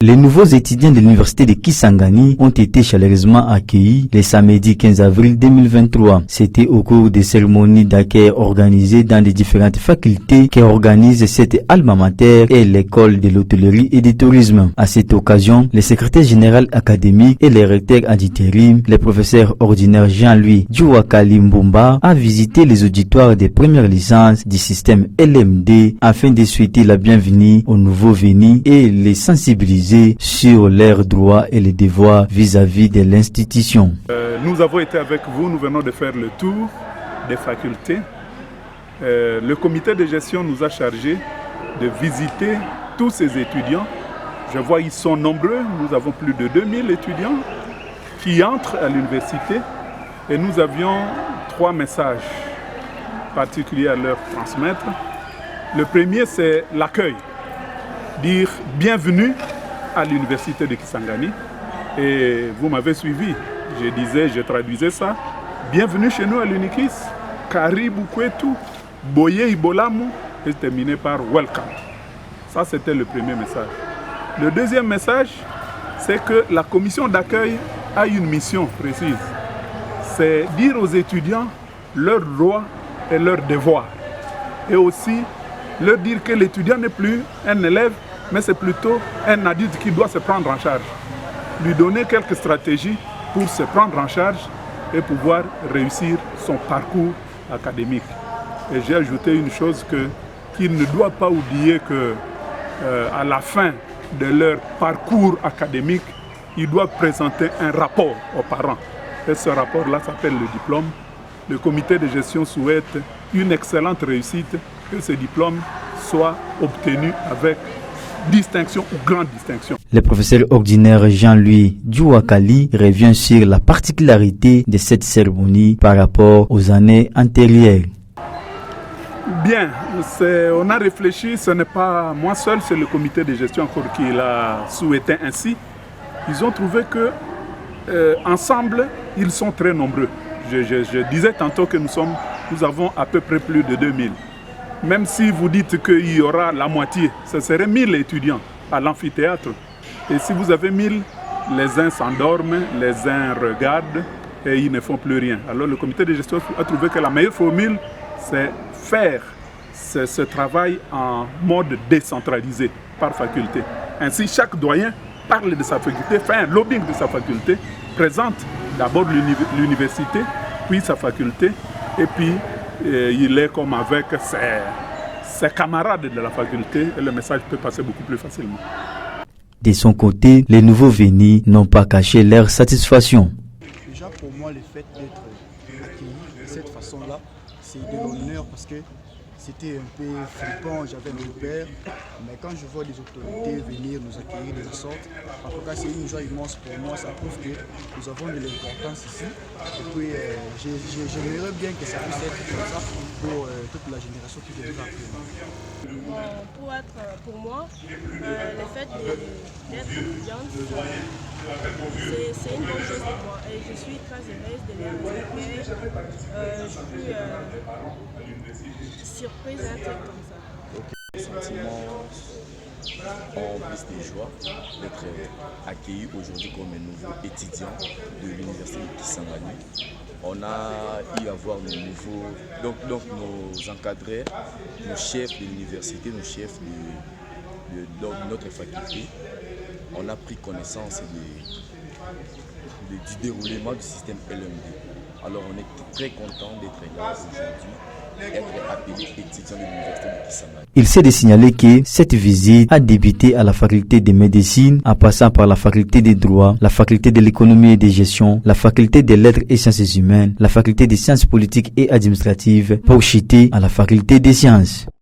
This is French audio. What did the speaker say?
Les nouveaux étudiants de l'université de Kisangani ont été chaleureusement accueillis le samedi 15 avril 2023. C'était au cours des cérémonies d'accueil organisées dans les différentes facultés qui organisent cette alma mater et l'école de l'hôtellerie et du tourisme. À cette occasion, le secrétaire général académique et le recteur ad interim, le professeur ordinaire Jean-Louis Djouakali Mbumba, a visité les auditoires des premières licences du système LMD afin de souhaiter la bienvenue aux nouveaux venus et les sensibiliser sur leurs droits et les devoirs vis-à-vis de l'institution. Nous avons été avec vous, nous venons de faire le tour des facultés. Le comité de gestion nous a chargé de visiter tous ces étudiants. Je vois ils sont nombreux, nous avons plus de 2000 étudiants qui entrent à l'université et nous avions 3 messages particuliers à leur transmettre. Le premier, c'est l'accueil, dire bienvenue à l'université de Kisangani. Et vous m'avez suivi, je traduisais ça. Bienvenue chez nous à l'UNIKIS, Karibu Kwetu, Boye Ibolamu, et terminé par welcome. Ça, c'était le premier message. Le deuxième message, c'est que la commission d'accueil a une mission précise. C'est dire aux étudiants leurs droits et leurs devoirs. Et aussi leur dire que l'étudiant n'est plus un élève, mais c'est plutôt un adulte qui doit se prendre en charge. Lui donner quelques stratégies pour se prendre en charge et pouvoir réussir son parcours académique. Et j'ai ajouté une chose qu'il ne doit pas oublier qu'à la fin de leur parcours académique, ils doivent présenter un rapport aux parents. Et ce rapport-là s'appelle le diplôme. Le comité de gestion souhaite une excellente réussite, que ce diplôme soit obtenu avec distinction ou grande distinction. Le professeur ordinaire Jean-Louis Djouakali revient sur la particularité de cette cérémonie par rapport aux années antérieures. Bien, on a réfléchi, ce n'est pas moi seul, c'est le comité de gestion encore qui l'a souhaité ainsi. Ils ont trouvé que ensemble, ils sont très nombreux. Je disais tantôt que nous avons à peu près plus de 2000. Même si vous dites qu'il y aura la moitié, ce serait 1000 étudiants à l'amphithéâtre. Et si vous avez 1000, les uns s'endorment, les uns regardent et ils ne font plus rien. Alors le comité de gestion a trouvé que la meilleure formule, c'est faire ce travail en mode décentralisé par faculté. Ainsi, chaque doyen parle de sa faculté, fait un lobbying de sa faculté, présente d'abord l'université, puis sa faculté, et puis il est comme avec ses camarades de la faculté et le message peut passer beaucoup plus facilement. De son côté, les nouveaux venus n'ont pas caché leur satisfaction. Déjà pour moi, le fait d'être accueilli de cette façon-là, c'est de l'honneur parce que c'était un peu flippant, j'avais mes repères, mais quand je vois les autorités venir nous accueillir de la sorte, en tout cas c'est une joie immense pour moi, ça prouve que nous avons de l'importance ici. Et puis j'aimerais bien que ça puisse être comme ça pour toute la génération qui viendra après. Pour moi, le fait d'être étudiante, c'est une bonne chose pour moi et je suis très heureuse de les accueillir. Je suis surprise d'être comme ça. Les sentiments remplissent des joies d'être accueillis aujourd'hui comme un nouveau étudiant de l'université de Kisangani. On a eu à voir nos nouveaux, donc nos encadrés, nos chefs de l'université, nos chefs de notre faculté. On a pris connaissance du déroulement du système LMD. Alors on est très content d'être là aujourd'hui, être appelé étudiant de l'université de Kisangani. Il s'est de signaler que cette visite a débuté à la faculté de médecine, en passant par la faculté des droits, la faculté de l'économie et de gestion, la faculté des lettres et sciences humaines, la faculté des sciences politiques et administratives, pour chuter à la faculté des sciences.